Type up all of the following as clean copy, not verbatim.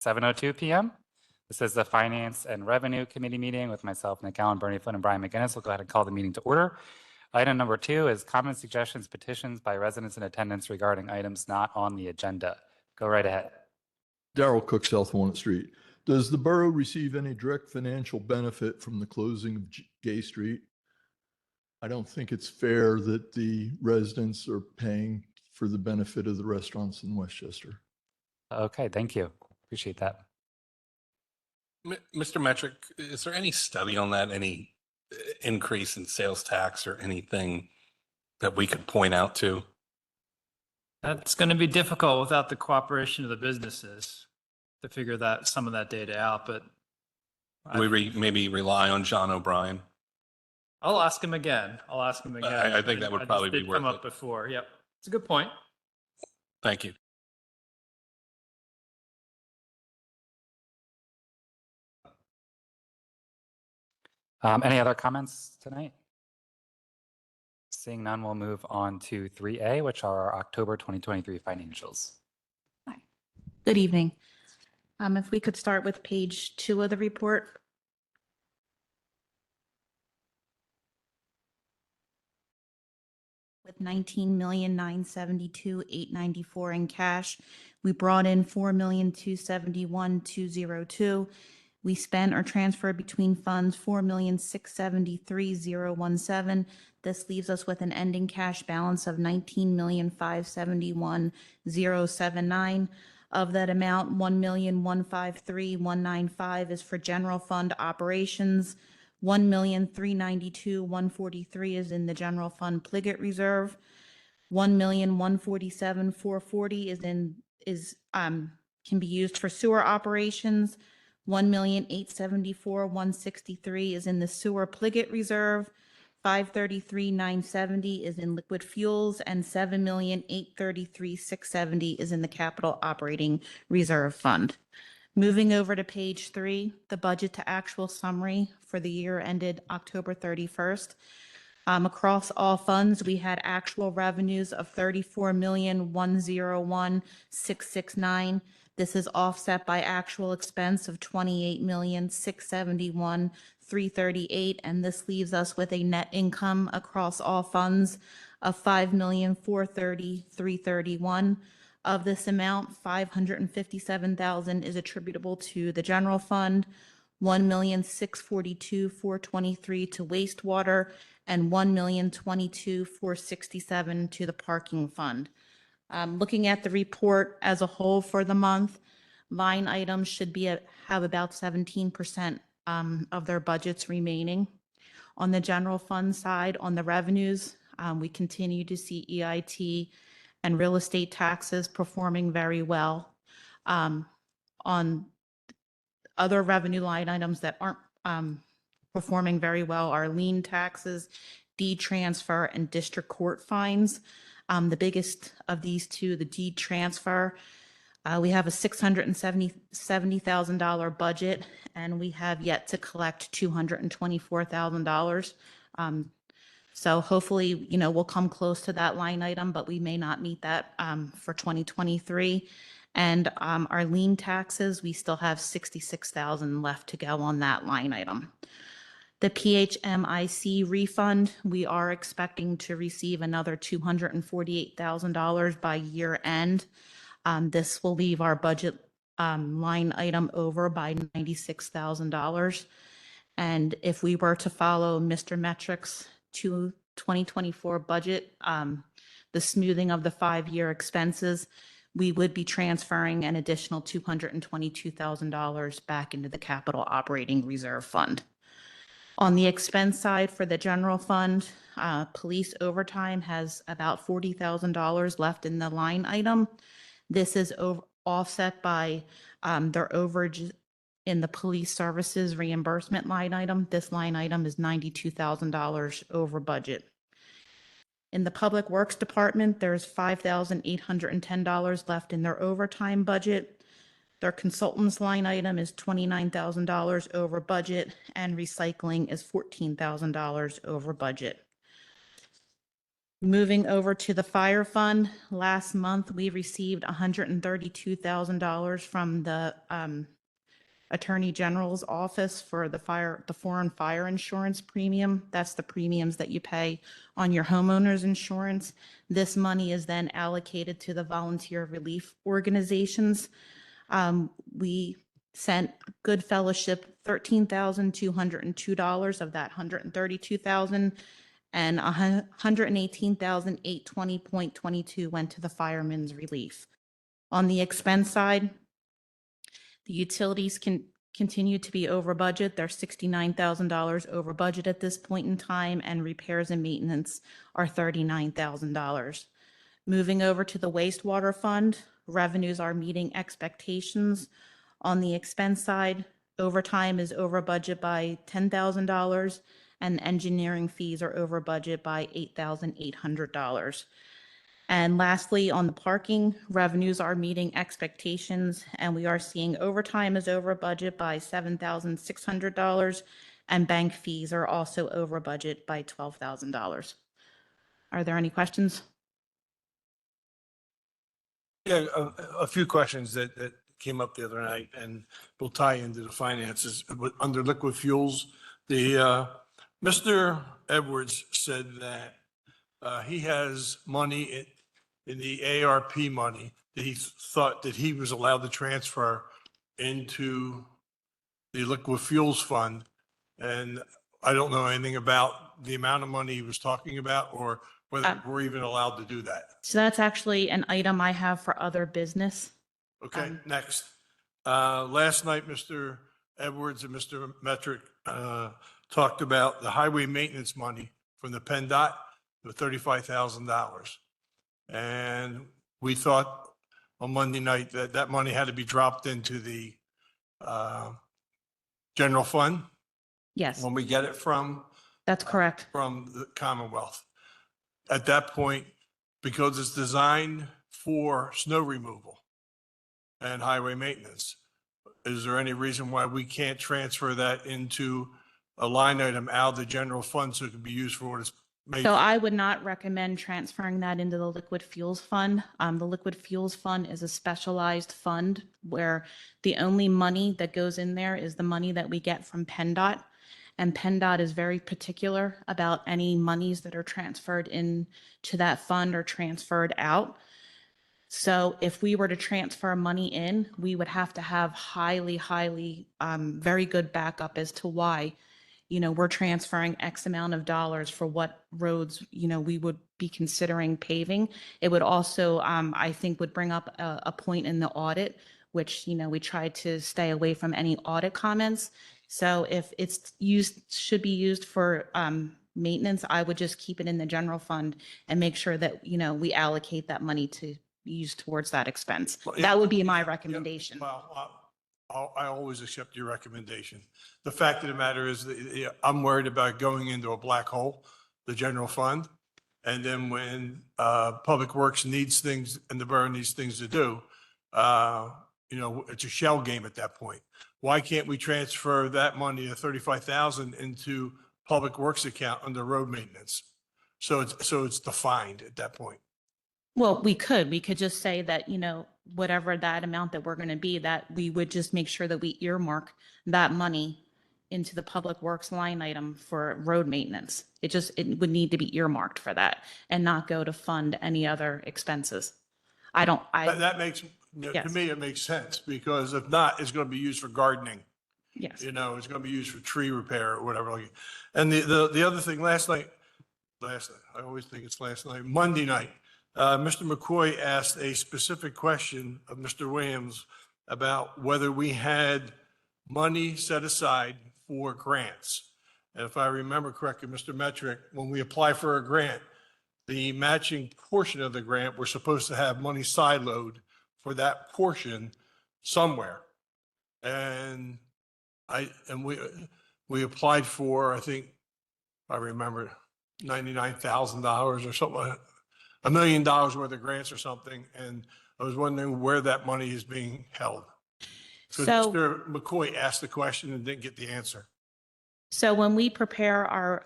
7:02 p.m. This is the Finance and Revenue Committee meeting with myself, Nick Allen, Bernie Flynn, and Brian McGinnis. We'll go ahead and call the meeting to order. Item number 2 is comments, suggestions, petitions by residents in attendance regarding items not on the agenda. Go right ahead. Darrell Cook, South Walnut Street. Does the borough receive any direct financial benefit from the closing of Gay Street? I don't think it's fair that the residents are paying for the benefit of the restaurants in Westchester. Okay, thank you. Appreciate that. Mr. Metric, is there any study on that, any increase in sales tax or anything that we could point out to? That's going to be difficult without the cooperation of the businesses to figure some of that data out, but We maybe rely on John O'Brien. I'll ask him again. I think that would probably be worth come up it. before. Yep. It's a good point. Thank you. Any other comments tonight? Seeing none, we'll move on to 3A, which are our October 2023 financials. Hi. Good evening. If we could start with page 2 of the report. With 19,972,894 in cash, we brought in 4,271,202. We spent or transferred between funds 4,673,017. This leaves us with an ending cash balance of 19,571,079. Of that amount, 1,153,195 is for general fund operations. 1,392,143 is in the general fund Pliget reserve. 1,147,440 can be used for sewer operations. 1,874,163 is in the sewer Pliget reserve. 533,970 is in liquid fuels, and 7,833,670 is in the capital operating reserve fund. Moving over to page 3, the budget to actual summary for the year ended October 31st. Across all funds, we had actual revenues of $34,101,669. This is offset by actual expense of $28,671,338, and this leaves us with a net income across all funds of $5,430,331. Of this amount, $557,000 is attributable to the general fund, $1,642,423 to wastewater, and $1,022,467 to the parking fund. Looking at the report as a whole for the month, line items should have about 17% of their budgets remaining. On the general fund side, on the revenues, we continue to see EIT and real estate taxes performing very well. On other revenue line items that aren't performing very well are lien taxes, deed transfer, and district court fines. The biggest of these two, the deed transfer, we have a $670,000 budget, and we have yet to collect $224,000. So hopefully, we'll come close to that line item, but we may not meet that for 2023. And our lien taxes, we still have $66,000 left to go on that line item. The PHMIC refund, we are expecting to receive another $248,000 by year end. This will leave our budget line item over by $96,000. And if we were to follow Mr. Metric's 2024 budget, the smoothing of the 5-year expenses, we would be transferring an additional $222,000 back into the capital operating reserve fund. On the expense side for the general fund, police overtime has about $40,000 left in the line item. This is offset by their overage in the police services reimbursement line item. This line item is $92,000 over budget. In the Public Works Department, there's $5,810 left in their overtime budget. Their consultants line item is $29,000 over budget, and recycling is $14,000 over budget. Moving over to the fire fund, last month we received $132,000 from the Attorney General's office for the foreign fire insurance premium. That's the premiums that you pay on your homeowner's insurance. This money is then allocated to the volunteer relief organizations. We sent Good Fellowship $13,202 of that $132,000, and $118,820.22 went to the firemen's relief. On the expense side, the utilities can continue to be over budget. They're $69,000 over budget at this point in time, and repairs and maintenance are $39,000. Moving over to the wastewater fund, revenues are meeting expectations. On the expense side, overtime is over budget by $10,000, and engineering fees are over budget by $8,800. And lastly, on the parking, revenues are meeting expectations, and we are seeing overtime is over budget by $7,600, and bank fees are also over budget by $12,000. Are there any questions? Yeah, a few questions that came up the other night and will tie into the finances. Under liquid fuels, Mr. Edwards said that he has money in the ARP money that he thought that he was allowed to transfer into the liquid fuels fund. And I don't know anything about the amount of money he was talking about or whether we're even allowed to do that. So that's actually an item I have for other business. Okay, next. Last night, Mr. Edwards and Mr. Metric talked about the highway maintenance money from the PennDOT, the $35,000. And we thought on Monday night that that money had to be dropped into the general fund Yes, when we get it from that's correct. the Commonwealth. At that point, because it's designed for snow removal and highway maintenance, is there any reason why we can't transfer that into a line item out of the general fund so it can be used for what it's made? So I would not recommend transferring that into the liquid fuels fund. The liquid fuels fund is a specialized fund where the only money that goes in there is the money that we get from PennDOT. And PennDOT is very particular about any monies that are transferred into that fund or transferred out. So if we were to transfer money in, we would have to have highly, very good backup as to why, we're transferring X amount of dollars for what roads, we would be considering paving. It would also, I think, would bring up a point in the audit, which, we try to stay away from any audit comments. So if it's should be used for maintenance, I would just keep it in the general fund and make sure that, we allocate that money to use towards that expense. Well, That would be my yeah, recommendation. Well, I always accept your recommendation. The fact of the matter is that I'm worried about going into a black hole, the general fund. And then when Public Works needs things and the borough needs things to do, it's a shell game at that point. Why can't we transfer that money, the 35,000, into Public Works account under road maintenance? So it's defined at that point. Well, we could just say that, whatever that amount that we're going to be, that we would just make sure that we earmark that money into the Public Works line item for road maintenance. It would need to be earmarked for that and not go to fund any other expenses. That makes, to Yes. me, it makes sense because if not, it's going to be used for gardening. Yes. It's going to be used for tree repair or whatever. And the other thing, last night, I always think it's last night, Monday night, Mr. McCoy asked a specific question of Mr. Williams about whether we had money set aside for grants. And if I remember correctly, Mr. Metric, when we apply for a grant, the matching portion of the grant, we're supposed to have money sideload for that portion somewhere. And we applied for, I think, I remember $99,000 or something like that. $1 million worth of grants or something. And I was wondering where that money is being held. So Mr. McCoy asked the question and didn't get the answer. So when we prepare our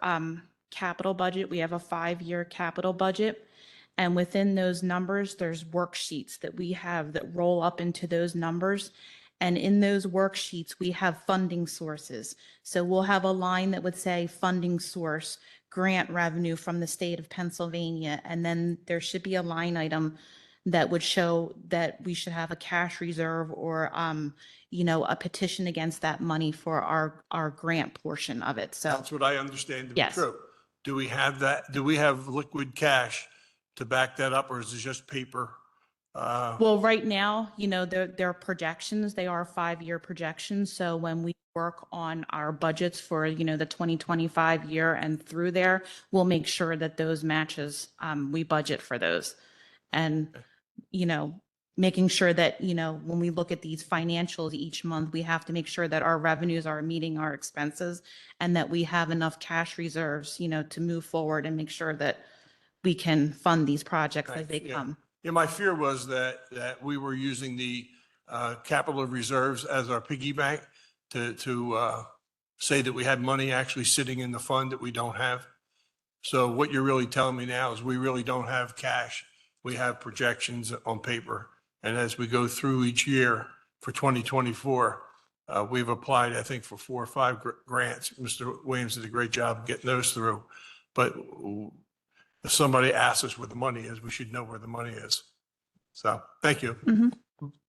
capital budget. We have a 5-year capital budget. And within those numbers, there's worksheets that we have that roll up into those numbers. And in those worksheets, we have funding sources. So we'll have a line that would say funding source, grant revenue from the state of Pennsylvania. And then there should be a line item that would show that we should have a cash reserve or, a petition against that money for our grant portion of it. So, That's what I understand to be Yes. true. Do we have that? Do we have liquid cash to back that up, or is it just paper? well, right now, they're projections. They are 5-year projections. So when we work on our budgets for, the 2025 year and through there, we'll make sure that those matches, we budget for those. And, making sure that, when we look at these financials each month, we have to make sure that our revenues are meeting our expenses and that we have enough cash reserves, to move forward and make sure that we can fund these projects as they Yeah. come. Yeah, my fear was that we were using the capital reserves as our piggy bank to say that we had money actually sitting in the fund that we don't have. So what you're really telling me now is we really don't have cash. We have projections on paper. And as we go through each year for 2024, we've applied, I think, for 4 or 5 grants. Mr. Williams did a great job getting those through. But if somebody asks us where the money is, we should know where the money is. So, thank you.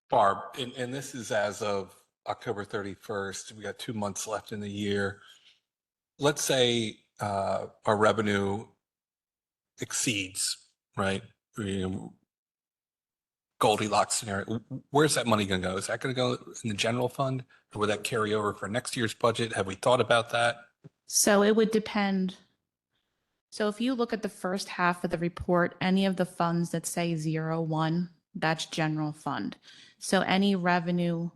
Barb, and this is as of October 31st. We got 2 months left in the year. Let's say our revenue exceeds, right? Goldilocks scenario. Where's that money going to go? Is that going to go in the general fund, or will that carry over for next year's budget? Have we thought about that? So it would depend. So if you look at the first half of the report, any of the funds that say 01, that's general fund. So any revenue,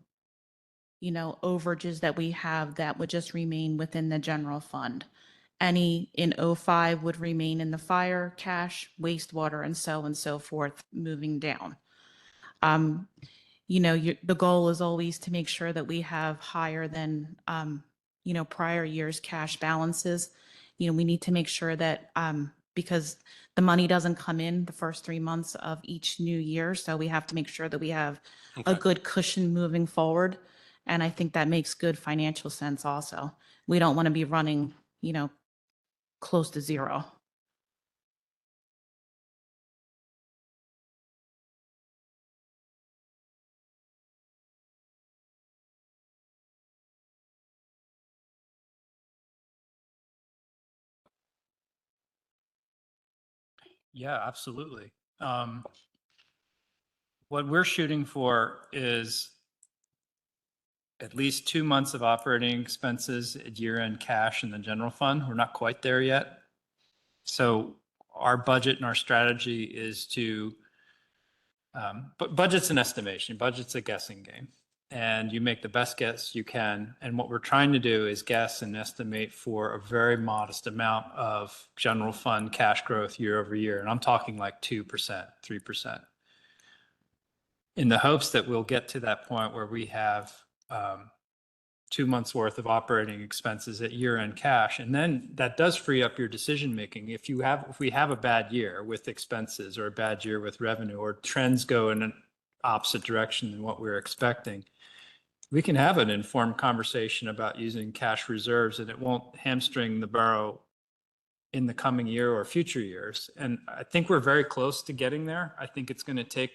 overages that we have, that would just remain within the general fund. Any in 05 would remain in the fire, cash, wastewater, and so forth, moving down. The goal is always to make sure that we have higher than, prior year's cash balances. We need to make sure that, because the money doesn't come in the first 3 months of each new year. So we have to make sure that we have a Okay. good cushion moving forward. And I think that makes good financial sense also. We don't want to be running, close to zero. Yeah, absolutely. What we're shooting for is at least 2 months of operating expenses at year-end cash in the general fund. We're not quite there yet. So our budget and our strategy is to, but budget's an estimation, budget's a guessing game. And you make the best guess you can. And what we're trying to do is guess and estimate for a very modest amount of general fund cash growth year over year. And I'm talking like 2%, 3%. In the hopes that we'll get to that point where we have 2 months worth of operating expenses at year-end cash. And then that does free up your decision-making. If we have a bad year with expenses or a bad year with revenue, or trends go in an opposite direction than what we're expecting, we can have an informed conversation about using cash reserves, and it won't hamstring the borough in the coming year or future years. And I think we're very close to getting there. I think it's going to take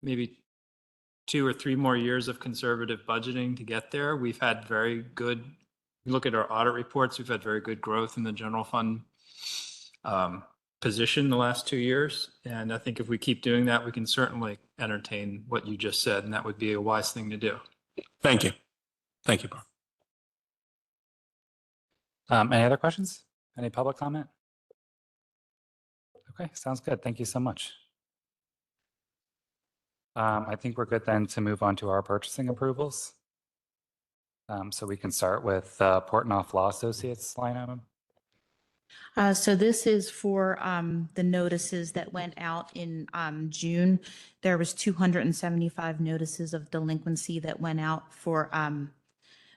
maybe 2 or 3 more years of conservative budgeting to get there. We've had very good, look at our audit reports, we've had very good growth in the general fund position the last 2 years. And I think if we keep doing that, we can certainly entertain what you just said, and that would be a wise thing to do. Thank you. Thank you, Barb. Any other questions? Any public comment? Okay, sounds good. Thank you so much. I think we're good then to move on to our purchasing approvals. So we can start with Portnoy Law Associates line item. So this is for the notices that went out in June. There was 275 notices of delinquency that went out for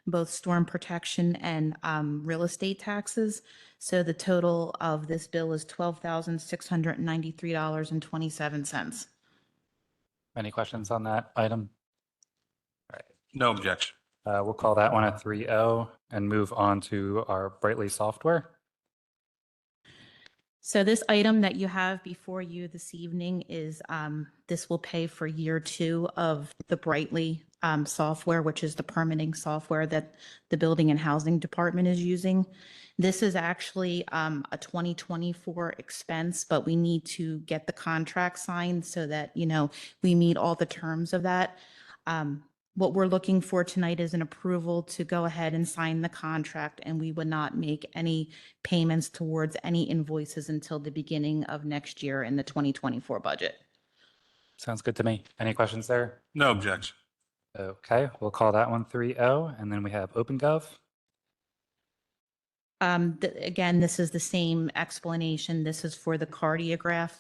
both storm protection and real estate taxes. So the total of this bill is $12,693.27. Any questions on that item? No objection. We'll call that one a 3-0 and move on to our Brightly software. So this item that you have before you this evening is, this will pay for year 2 of the Brightly software, which is the permitting software that the Building and Housing Department is using. This is actually a 2024 expense, but we need to get the contract signed so that, we meet all the terms of that. What we're looking for tonight is an approval to go ahead and sign the contract, and we would not make any payments towards any invoices until the beginning of next year in the 2024 budget. Sounds good to me. Any questions there? No objection. Okay, we'll call that one 3-0. And then we have OpenGov. Again, this is the same explanation. This is for the cardiograph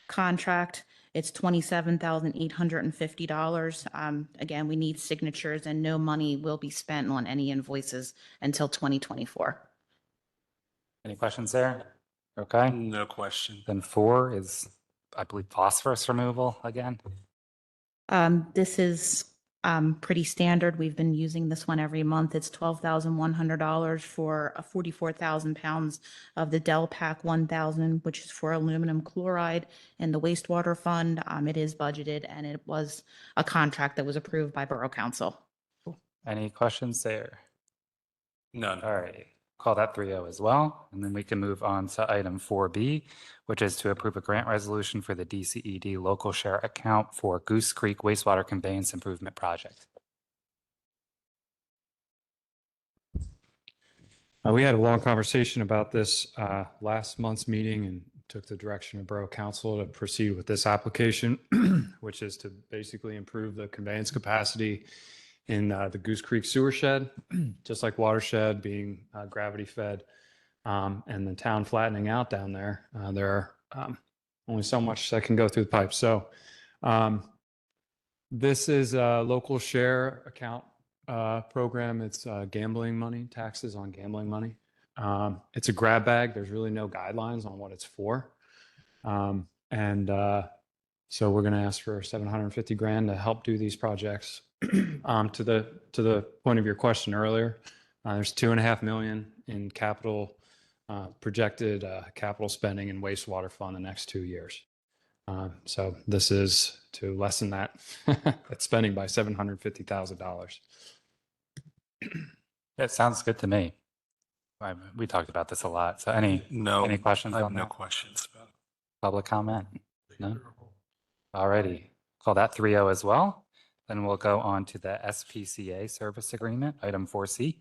contract. It's $27,850. Again, we need signatures and no money will be spent on any invoices until 2024. Any questions there? Okay, No question. then 4 is, I believe, phosphorus removal again. This is pretty standard. We've been using this one every month. It's $12,100 for 44,000 pounds of the Delpac 1000, which is for aluminum chloride in the wastewater fund. It is budgeted and it was a contract that was approved by Borough Council. Any questions there? None. All right, call that 3-0 as well. And then we can move on to item 4B, which is to approve a grant resolution for the DCED local share account for Goose Creek wastewater conveyance improvement project. We had a long conversation about this last month's meeting and took the direction of Borough Council to proceed with this application, which is to basically improve the conveyance capacity in the Goose Creek sewer shed, just like Watershed being gravity fed, and the town flattening out down there. There are only so much that can go through the pipes. So this is a local share account program. It's gambling money, taxes on gambling money. It's a grab bag. There's really no guidelines on what it's for. So we're going to ask for 750 grand to help do these projects. To the point of your question earlier, there's 2.5 million in capital projected capital spending in wastewater fund the next 2 years. So this is to lessen that spending by $750,000. It sounds good to me. We talked about this a lot. So any questions I have on no that? questions about it. Public comment? No? Alrighty, call that 3-0 as well. Then we'll go on to the SPCA service agreement, item 4C.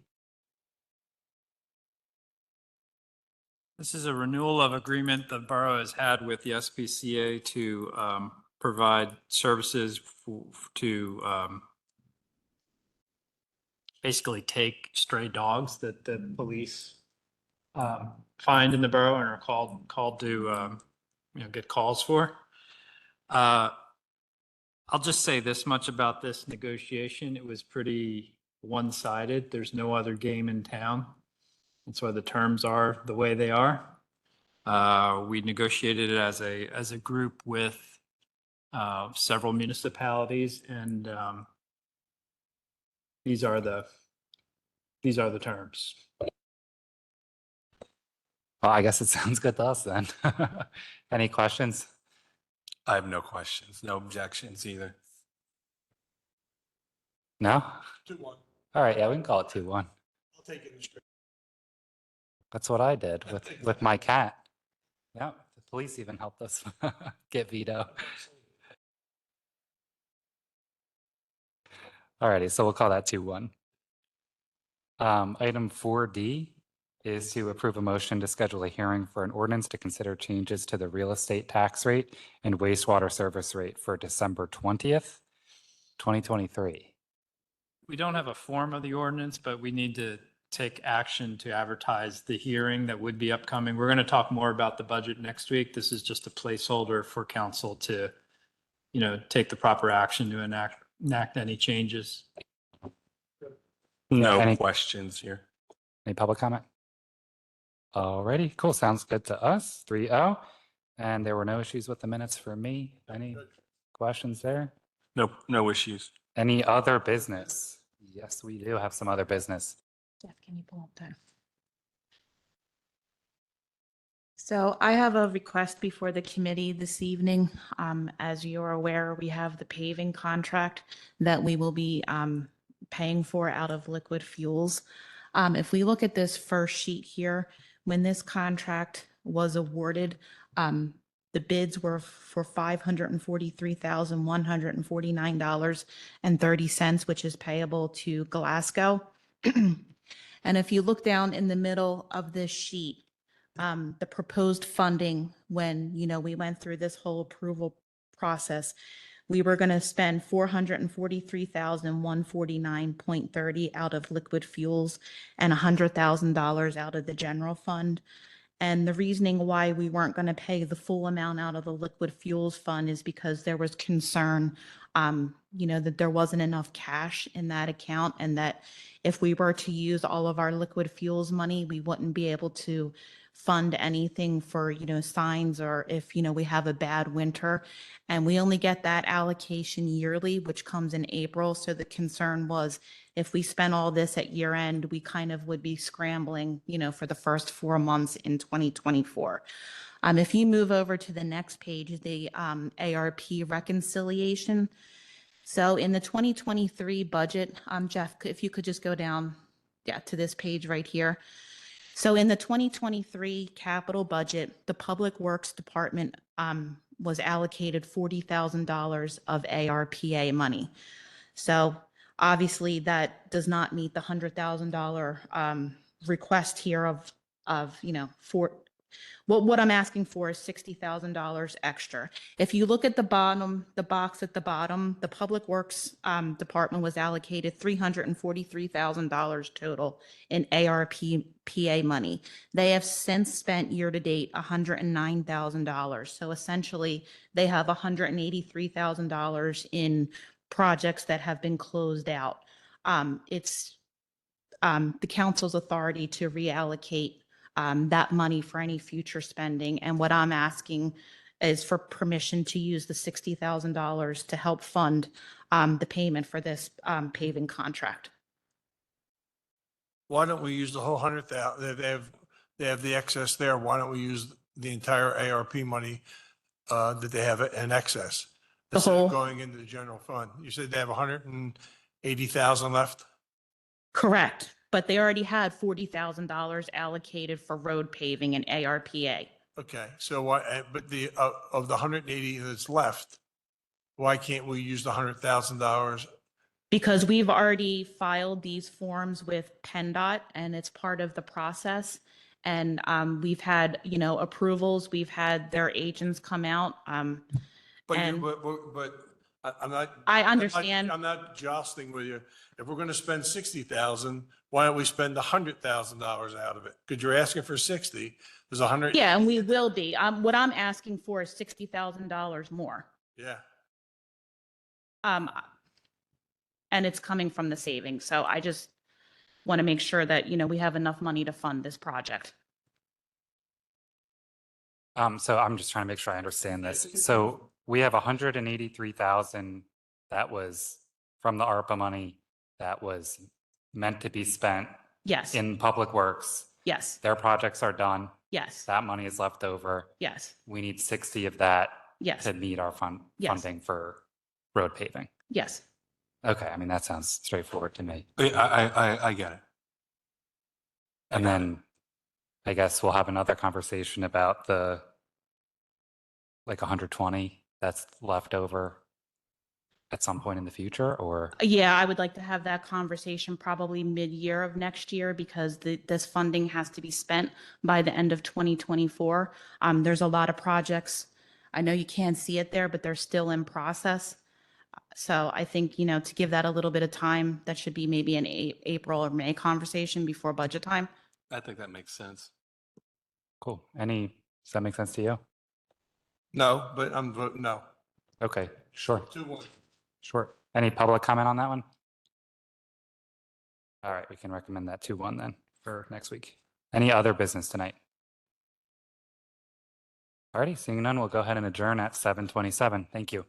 This is a renewal of agreement the borough has had with the SPCA to provide services to basically take stray dogs that the police find in the borough and are called to get calls for. I'll just say this much about this negotiation. It was pretty one-sided. There's no other game in town. That's why the terms are the way they are. We negotiated it as a group with several municipalities, and these are the terms. Well, I guess it sounds good to us then. Any questions? I have no questions, no objections either. No? 2-1. All right, yeah, we can call it 2-1. I'll take it in straight. That's what I did with my cat. Yeah, the police even helped us get Vito. Alrighty, so we'll call that 2-1. Item 4D is to approve a motion to schedule a hearing for an ordinance to consider changes to the real estate tax rate and wastewater service rate for December 20th, 2023. We don't have a form of the ordinance, but we need to take action to advertise the hearing that would be upcoming. We're going to talk more about the budget next week. This is just a placeholder for council to, take the proper action to enact any changes. No any- questions here. Any public comment? Alrighty, cool. Sounds good to us. 3-0. And there were no issues with the minutes for me. Any questions there? No, no issues. Any other business? Yes, we do have some other business. Jeff, can you pull up that? So I have a request before the committee this evening. As you're aware, we have the paving contract that we will be paying for out of liquid fuels. If we look at this first sheet here, when this contract was awarded, the bids were for $543,149.30, which is payable to Glasgow. And if you look down in the middle of this sheet, the proposed funding, when, we went through this whole approval process, we were going to spend $443,149.30 out of liquid fuels and $100,000 out of the general fund. And the reasoning why we weren't going to pay the full amount out of the liquid fuels fund is because there was concern, that there wasn't enough cash in that account, and that if we were to use all of our liquid fuels money, we wouldn't be able to fund anything for, signs, or if, we have a bad winter. And we only get that allocation yearly, which comes in April. So the concern was, if we spent all this at year end, we kind of would be scrambling, for the first 4 months in 2024. If you move over to the next page, the ARP reconciliation. So in the 2023 budget, Jeff, if you could just go down, to this page right here. So in the 2023 capital budget, the Public Works Department was allocated $40,000 of ARPA money. So obviously that does not meet the $100,000 request here of what I'm asking for is $60,000 extra. If you look at the box at the bottom, the Public Works Department was allocated $343,000 total in ARPA money. They have since spent year to date $109,000. So essentially they have $183,000 in projects that have been closed out. It's the council's authority to reallocate that money for any future spending. And what I'm asking is for permission to use the $60,000 to help fund the payment for this paving contract. Why don't we use the whole 100,000? They have the excess there. Why don't we use the entire ARP money that they have in excess? The Instead of whole- going into the general fund. You said they have 180,000 left? Correct. But they already had $40,000 allocated for road paving and ARPA. Okay, so why, but of the 180 that's left, why can't we use the $100,000? Because we've already filed these forms with PennDOT, and it's part of the process. And we've had, approvals. We've had their agents come out. But And- I'm not. I understand. I'm not jostling with you. If we're going to spend 60,000, why don't we spend $100,000 out of it? Because you're asking for 60. There's 100. Yeah, and we will be. What I'm asking for is $60,000 more. Yeah. And it's coming from the savings. So I just want to make sure that, we have enough money to fund this project. So I'm just trying to make sure I understand this. So we have 183,000 that was from the ARPA money that was meant to be spent Yes, in Public Works. yes, Their projects are done. yes, That money is left over. yes, We need 60 of that yes, to meet our Yes. funding for road paving. yes. Okay, I mean, that sounds straightforward to me. I get it. And then I guess we'll have another conversation about the 120 that's left over at some point in the future, or? Yeah, I would like to have that conversation probably mid-year of next year, because this funding has to be spent by the end of 2024. There's a lot of projects. I know you can't see it there, but they're still in process. So I think, to give that a little bit of time, that should be maybe an April or May conversation before budget time. I think that makes sense. Cool. Does that make sense to you? No, but I'm voting no. Okay, sure, 2-1. sure. Any public comment on that one? All right, we can recommend that 2-1 then for next week. Any other business tonight? All righty, seeing none, we'll go ahead and adjourn at 7:27. Thank you.